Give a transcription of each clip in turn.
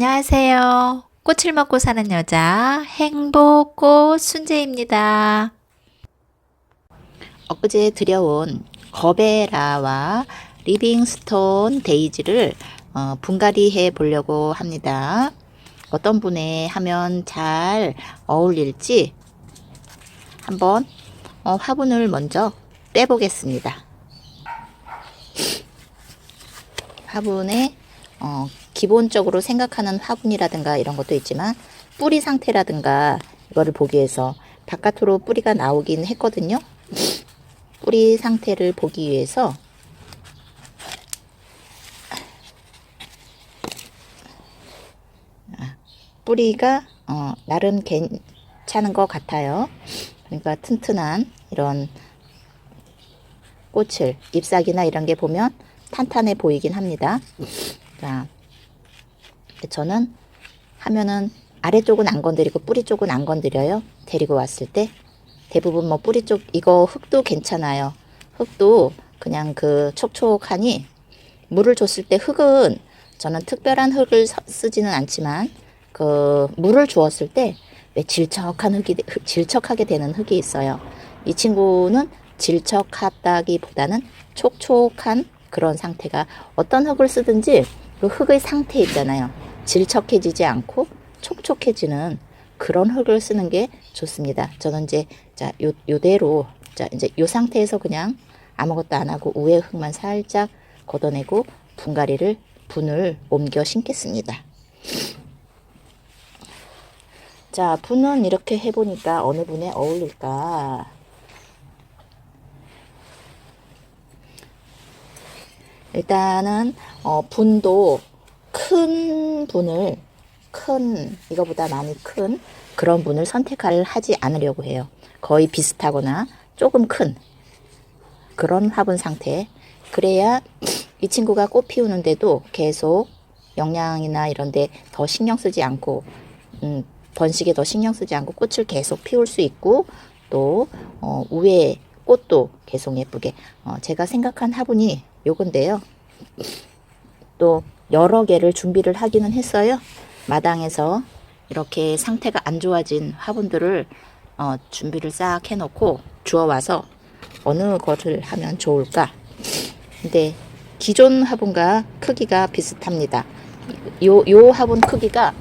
안녕하세요. 꽃을 먹고 사는 여자 행복꽃 순재입니다. 엊그제 들여온 거베라와 리빙스톤 데이지를 분갈이 해 보려고 합니다. 어떤 분에 하면 잘 어울릴지 한번 화분을 먼저 빼보겠습니다. 화분에 기본적으로 생각하는 화분이라든가 이런 것도 있지만 뿌리 상태라든가 이거를 보기 위해서 바깥으로 뿌리가 나오긴 했거든요. 뿌리 상태를 보기 위해서 뿌리가 나름 괜찮은 것 같아요. 그러니까 튼튼한 이런 꽃을 잎사귀나 이런 게 보면 탄탄해 보이긴 합니다. 자, 저는 하면은 아래쪽은 안 건드리고 뿌리 쪽은 안 건드려요. 데리고 왔을 때 대부분 뭐 뿌리 쪽 이거 흙도 괜찮아요. 흙도 그냥 그 촉촉하니 물을 줬을 때 흙은 저는 특별한 흙을 쓰지는 않지만 그 물을 주었을 때 왜 질척하게 되는 흙이 있어요. 이 친구는 질척하다기보다는 촉촉한 그런 상태가 어떤 흙을 쓰든지 그 흙의 상태 있잖아요. 질척해지지 않고 촉촉해지는 그런 흙을 쓰는 게 좋습니다. 저는 이제 자, 요대로 자, 이제 요 상태에서 그냥 아무것도 안 하고 위에 흙만 살짝 걷어내고 분을 옮겨 심겠습니다. 자, 분은 이렇게 해보니까 어느 분에 어울릴까? 일단은 분도 큰 분을 이거보다 많이 큰 그런 분을 선택을 하지 않으려고 해요. 거의 비슷하거나 조금 큰 그런 화분 상태. 그래야 이 친구가 꽃 피우는데도 계속 영양이나 이런데 더 신경 쓰지 않고 번식에 더 신경 쓰지 않고 꽃을 계속 피울 수 있고 또 위에 꽃도 계속 예쁘게 제가 생각한 화분이 요건데요. 또 여러 개를 준비를 하기는 했어요. 마당에서 이렇게 상태가 안 좋아진 화분들을 준비를 싹 해놓고 주워와서 어느 거를 하면 좋을까? 근데 기존 화분과 크기가 비슷합니다. 요 화분 크기가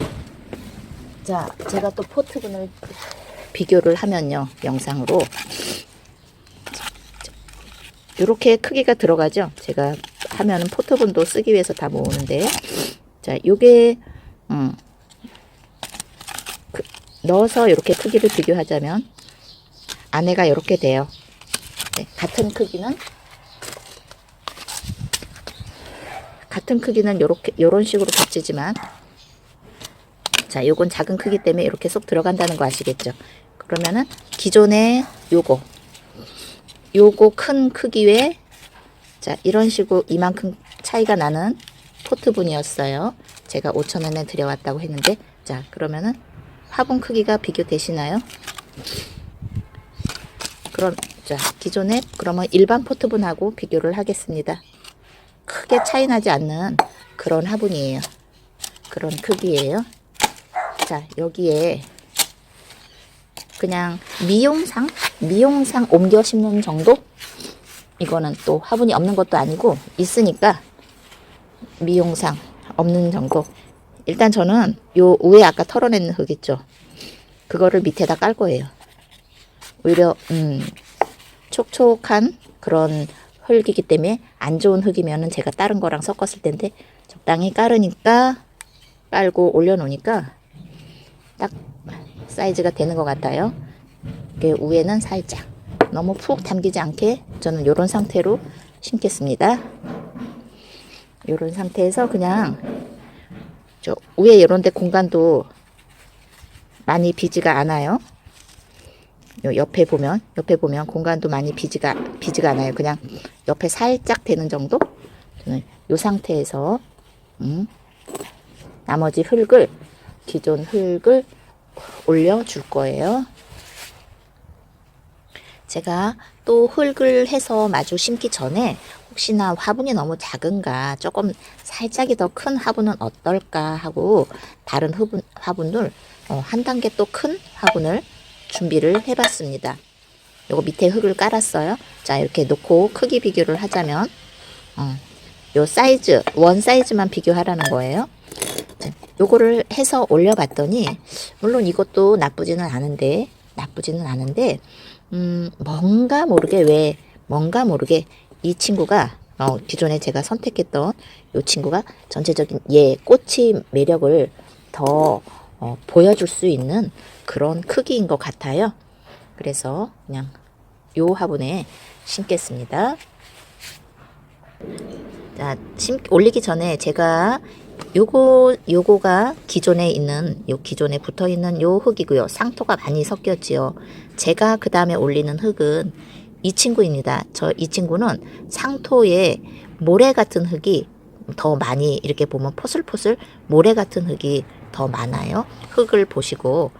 자, 제가 또 포트분을 비교를 하면요. 영상으로 이렇게 크기가 들어가죠. 제가 하면은 포트분도 쓰기 위해서 다 모으는데 자, 요게 넣어서 이렇게 크기를 비교하자면 안에가 이렇게 돼요. 네, 같은 크기는 요런 식으로 겹치지만 자, 요건 작은 크기 때문에 이렇게 쏙 들어간다는 거 아시겠죠? 그러면은 기존에 요거 큰 크기 외에 자, 이런 식으로 이만큼 차이가 나는 포트분이었어요. 제가 5,000원에 들여왔다고 했는데 자, 그러면은 화분 크기가 비교되시나요? 그럼 자, 기존에 그러면 일반 포트분하고 비교를 하겠습니다. 크게 차이 나지 않는 그런 화분이에요. 그런 크기예요. 자, 여기에 그냥 미용상 옮겨 심는 정도? 이거는 또 화분이 없는 것도 아니고 있으니까 미용상 없는 정도. 일단 저는 요 위에 아까 털어낸 흙 있죠? 그거를 밑에다 깔 거예요. 오히려 촉촉한 그런 흙이기 때문에 안 좋은 흙이면은 제가 다른 거랑 섞었을 텐데 적당히 깔고 올려놓으니까 딱 사이즈가 되는 것 같아요. 위에는 살짝 너무 푹 담기지 않게 저는 이런 상태로 심겠습니다. 이런 상태에서 그냥 저 위에 이런 데 공간도 많이 비지가 않아요. 요 옆에 보면 공간도 많이 비지가 않아요. 그냥 옆에 살짝 되는 정도. 저는 이 상태에서 나머지 기존 흙을 올려줄 거예요. 제가 또 흙을 해서 마주 심기 전에 혹시나 화분이 너무 작은가 조금 살짝이 더 큰 화분은 어떨까 하고 다른 화분을 한 단계 또 큰 화분을 준비를 해봤습니다. 요거 밑에 흙을 깔았어요. 자, 이렇게 놓고 크기 비교를 하자면 요 사이즈, 원 사이즈만 비교하라는 거예요. 자, 요거를 해서 올려봤더니 물론 이것도 나쁘지는 않은데 뭔가 모르게 이 친구가 기존에 제가 선택했던 이 친구가 전체적인 꽃의 매력을 더 보여줄 수 있는 그런 크기인 것 같아요. 그래서 그냥 요 화분에 심겠습니다. 자, 올리기 전에 제가 요거가 기존에 붙어 있는 요 흙이고요. 상토가 많이 섞였지요. 제가 그 다음에 올리는 흙은 이 친구입니다. 이 친구는 상토에 모래 같은 흙이 더 많이, 이렇게 보면 포슬포슬 모래 같은 흙이 더 많아요. 흙을 보시고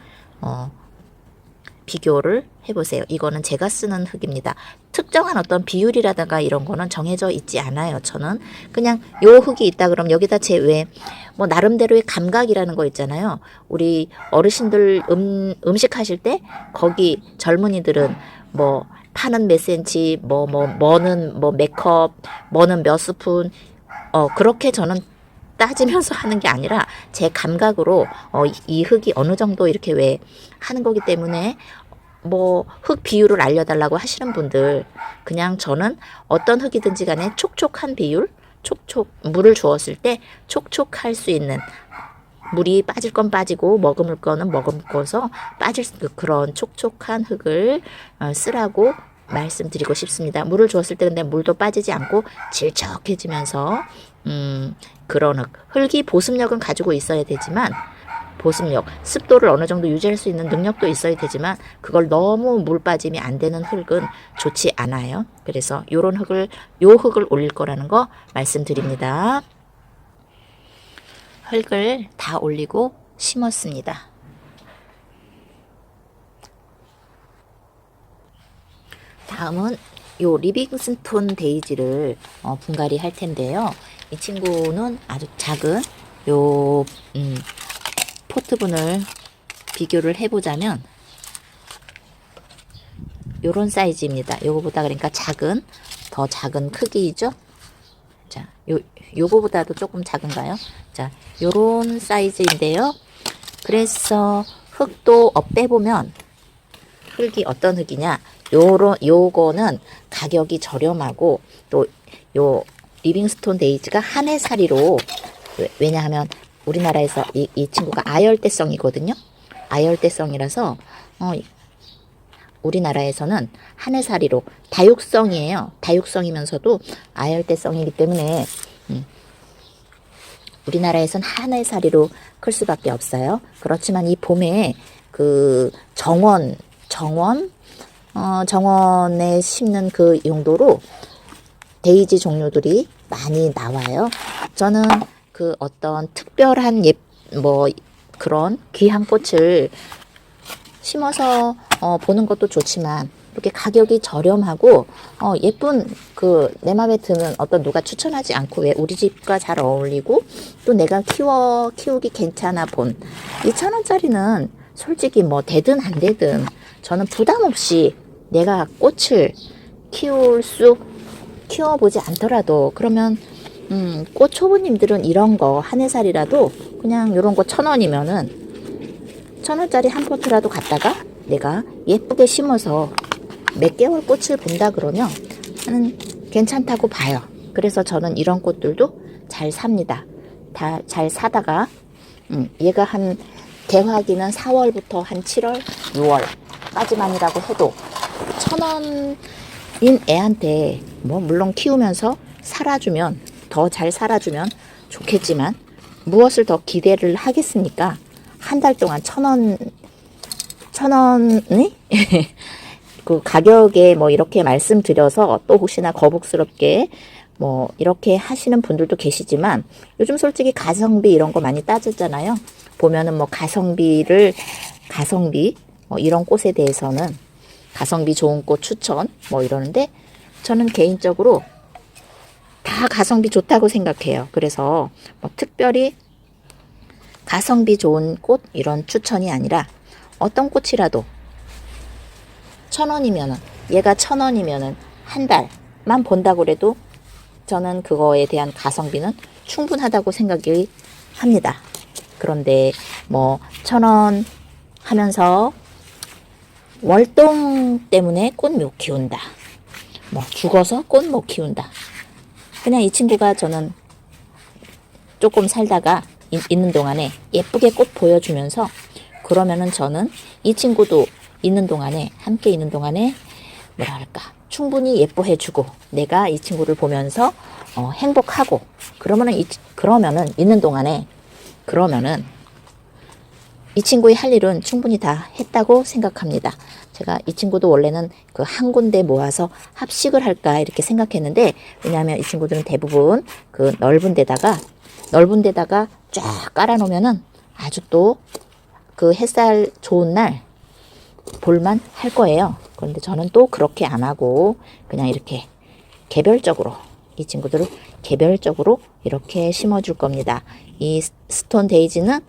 비교를 해보세요. 이거는 제가 쓰는 흙입니다. 특정한 어떤 비율이라든가 이런 거는 정해져 있지 않아요. 저는 그냥 요 흙이 있다 그럼 여기다 뭐 나름대로의 감각이라는 거 있잖아요. 우리 어르신들 음식 하실 때 거기 젊은이들은 뭐 파는 몇 센치, 뭐는 몇 컵, 뭐는 몇 스푼, 그렇게 저는 따지면서 하는 게 아니라 제 감각으로 이 흙이 어느 정도 이렇게 하는 거기 때문에 뭐 흙 비율을 알려달라고 하시는 분들, 그냥 저는 어떤 흙이든지 간에 촉촉한 비율, 물을 주었을 때 촉촉할 수 있는, 물이 빠질 건 빠지고 머금을 거는 머금고서 빠질 그런 촉촉한 흙을 쓰라고 말씀드리고 싶습니다. 물을 주었을 때 근데 물도 빠지지 않고 질척해지면서 그런 흙이 보습력은 가지고 있어야 되지만, 보습력, 습도를 어느 정도 유지할 수 있는 능력도 있어야 되지만 그걸 너무 물 빠짐이 안 되는 흙은 좋지 않아요. 그래서 요 흙을 올릴 거라는 거 말씀드립니다. 흙을 다 올리고 심었습니다. 다음은 요 리빙스톤 데이지를 분갈이 할 텐데요. 이 친구는 아주 작은 요 포트분을 비교를 해보자면 요런 사이즈입니다. 요거보다 그러니까 더 작은 크기죠. 자, 요거보다도 조금 작은가요? 자, 요런 사이즈인데요. 그래서 흙도 빼보면 흙이 어떤 흙이냐? 요거는 가격이 저렴하고 또 요 리빙스톤 데이지가 한 해살이로, 왜냐하면 우리나라에서 이 친구가 아열대성이거든요. 아열대성이라서 우리나라에서는 한 해살이로 다육성이에요. 다육성이면서도 아열대성이기 때문에 우리나라에선 한 해살이로 클 수밖에 없어요. 그렇지만 이 봄에 그 정원에 심는 그 용도로 데이지 종류들이 많이 나와요. 저는 그 어떤 특별한 그런 귀한 꽃을 심어서 보는 것도 좋지만, 이렇게 가격이 저렴하고 예쁜 내 맘에 드는 어떤 누가 추천하지 않고 왜 우리 집과 잘 어울리고 또 내가 키우기 괜찮아 본 2,000원짜리는 솔직히 뭐 되든 안 되든 저는 부담 없이 내가 꽃을 키워보지 않더라도, 그러면 꽃 초보님들은 이런 거 한 해살이라도 그냥 요런 거 1,000원이면은 1,000원짜리 한 포트라도 갖다가 내가 예쁘게 심어서 몇 개월 꽃을 본다 그러면 괜찮다고 봐요. 그래서 저는 이런 꽃들도 잘 삽니다. 다 잘 사다가 얘가 한 개화기는 4월부터 한 7월, 6월까지만이라고 해도 1,000원인 애한테 물론 키우면서 더 잘 살아주면 좋겠지만 무엇을 더 기대를 하겠습니까? 한 달 동안 1,000원이 그 가격에 이렇게 말씀드려서 또 혹시나 거북스럽게 이렇게 하시는 분들도 계시지만, 요즘 솔직히 가성비 이런 거 많이 따졌잖아요. 보면은 가성비 이런 꽃에 대해서는 가성비 좋은 꽃 추천 이러는데, 저는 개인적으로 다 가성비 좋다고 생각해요. 그래서 뭐 특별히 가성비 좋은 꽃 이런 추천이 아니라 어떤 꽃이라도 1,000원이면은, 얘가 1,000원이면은 한 달만 본다고 그래도 저는 그거에 대한 가성비는 충분하다고 생각이 합니다. 그런데 뭐 1,000원 하면서 월동 때문에 꽃 못 키운다, 뭐 죽어서 꽃 못 키운다, 그냥 이 친구가 저는 조금 살다가 있는 동안에 예쁘게 꽃 보여주면서, 그러면은 저는 이 친구도 있는 동안에, 함께 있는 동안에 뭐랄까 충분히 예뻐해주고 내가 이 친구를 보면서 행복하고, 그러면은 있는 동안에, 그러면은 이 친구의 할 일은 충분히 다 했다고 생각합니다. 제가 이 친구도 원래는 그 한 군데 모아서 합식을 할까 이렇게 생각했는데, 왜냐하면 이 친구들은 대부분 그 넓은 데다가 쫙 깔아놓으면은 아주 또 그 햇살 좋은 날 볼만 할 거예요. 그런데 저는 또 그렇게 안 하고 그냥 이렇게 개별적으로, 이 친구들을 개별적으로 이렇게 심어줄 겁니다. 이 스톤 데이지는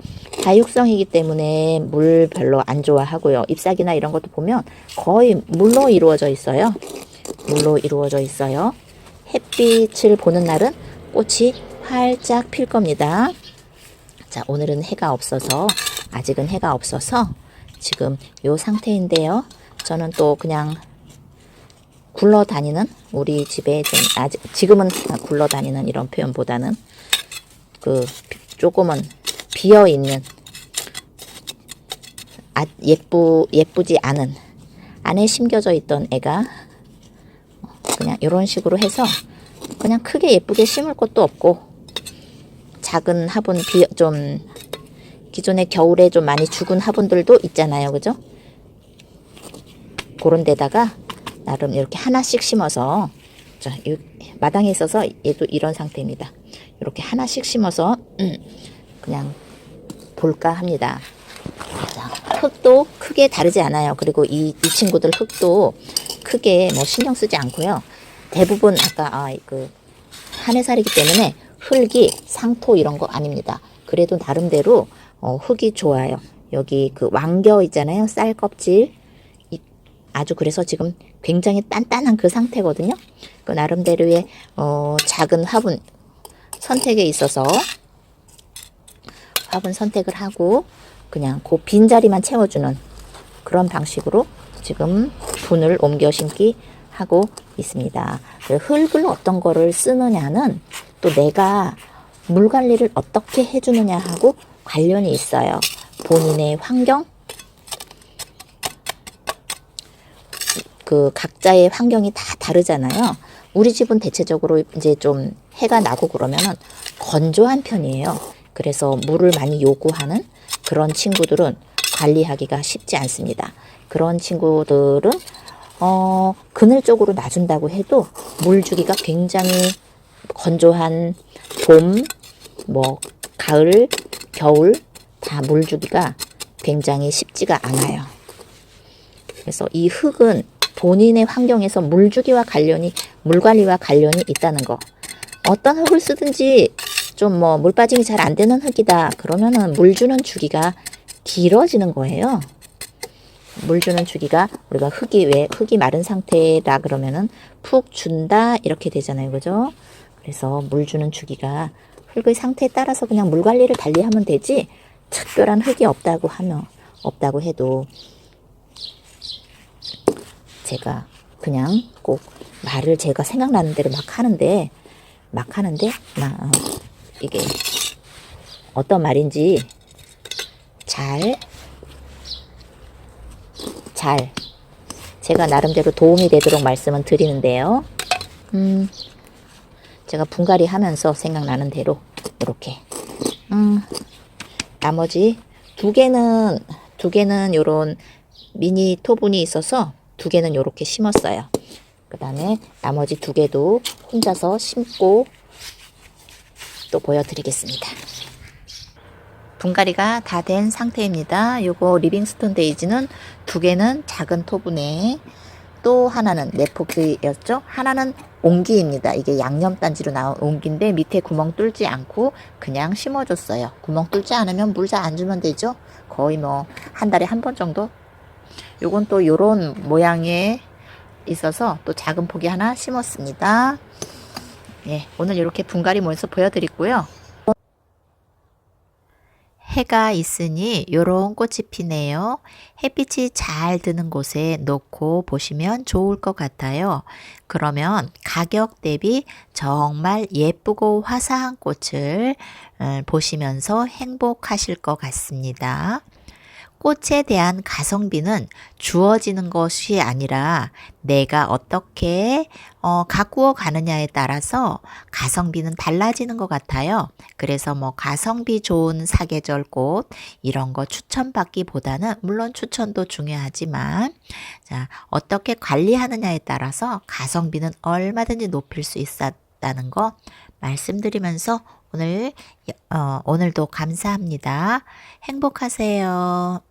다육성이기 때문에 물 별로 안 좋아하고요. 잎사귀나 이런 것도 보면 거의 물로 이루어져 있어요. 햇빛을 보는 날은 꽃이 활짝 필 겁니다. 자, 오늘은 아직은 해가 없어서 지금 요 상태인데요. 저는 또 그냥 굴러다니는, 우리 집에 좀 지금은 굴러다니는 이런 표현보다는 그 조금은 비어있는, 예쁘지 않은, 안에 심겨져 있던 애가 그냥 이런 식으로 해서 그냥 크게 예쁘게 심을 것도 없고, 작은 화분, 좀 기존에 겨울에 좀 많이 죽은 화분들도 있잖아요. 그죠? 그런 데다가 나름 이렇게 하나씩 심어서, 자, 마당에 있어서 얘도 이런 상태입니다. 이렇게 하나씩 심어서 그냥 볼까 합니다. 흙도 크게 다르지 않아요. 그리고 이 친구들 흙도 크게 뭐 신경 쓰지 않고요. 대부분 아까 그 한해살이기 때문에 흙이 상토 이런 거 아닙니다. 그래도 나름대로 흙이 좋아요. 여기 그 왕겨 있잖아요. 쌀 껍질. 아주 그래서 지금 굉장히 단단한 그 상태거든요. 그 나름대로의 작은 화분 선택에 있어서 화분 선택을 하고 그냥 그 빈자리만 채워주는 그런 방식으로 지금 분을 옮겨 심기 하고 있습니다. 흙을 어떤 거를 쓰느냐는 또 내가 물 관리를 어떻게 해주느냐 하고 관련이 있어요. 본인의 환경, 그 각자의 환경이 다 다르잖아요. 우리 집은 대체적으로 이제 좀 해가 나고 그러면은 건조한 편이에요. 그래서 물을 많이 요구하는 그런 친구들은 관리하기가 쉽지 않습니다. 그런 친구들은 그늘 쪽으로 놔준다고 해도 물 주기가 굉장히, 건조한 봄, 뭐 가을, 겨울 다 물 주기가 굉장히 쉽지가 않아요. 그래서 이 흙은 본인의 환경에서 물 주기와 관련이, 물 관리와 관련이 있다는 거. 어떤 흙을 쓰든지 좀 뭐 물 빠짐이 잘 안 되는 흙이다 그러면은 물 주는 주기가 길어지는 거예요. 물 주는 주기가, 우리가 흙이 마른 상태라 그러면은 푹 준다 이렇게 되잖아요. 그죠? 그래서 물 주는 주기가 흙의 상태에 따라서 그냥 물 관리를 달리하면 되지, 특별한 흙이 없다고 해도 제가 그냥 꼭 말을 제가 생각나는 대로 막 하는데 이게 어떤 말인지 잘 제가 나름대로 도움이 되도록 말씀은 드리는데요. 제가 분갈이 하면서 생각나는 대로 이렇게 나머지 두 개는 요런 미니 토분이 있어서 2개는 요렇게 심었어요. 그 다음에 나머지 2개도 혼자서 심고 또 보여드리겠습니다. 분갈이가 다 된 상태입니다. 요거 리빙스톤 데이지는 2개는 작은 토분에 또 하나는 내포기였죠. 하나는 옹기입니다. 이게 양념단지로 나온 옹기인데 밑에 구멍 뚫지 않고 그냥 심어줬어요. 구멍 뚫지 않으면 물 잘 안 주면 되죠. 거의 뭐 한 달에 한 번 정도. 요건 또 요런 모양에 있어서 또 작은 포기 하나 심었습니다. 예, 오늘 이렇게 분갈이 모여서 보여드리고요. 해가 있으니 요런 꽃이 피네요. 햇빛이 잘 드는 곳에 놓고 보시면 좋을 것 같아요. 그러면 가격 대비 정말 예쁘고 화사한 꽃을 보시면서 행복하실 것 같습니다. 꽃에 대한 가성비는 주어지는 것이 아니라 내가 어떻게 가꾸어 가느냐에 따라서 가성비는 달라지는 것 같아요. 그래서 뭐 가성비 좋은 사계절 꽃 이런 거 추천받기보다는 물론 추천도 중요하지만 자, 어떻게 관리하느냐에 따라서 가성비는 얼마든지 높일 수 있다는 거 말씀드리면서 오늘도 감사합니다. 행복하세요.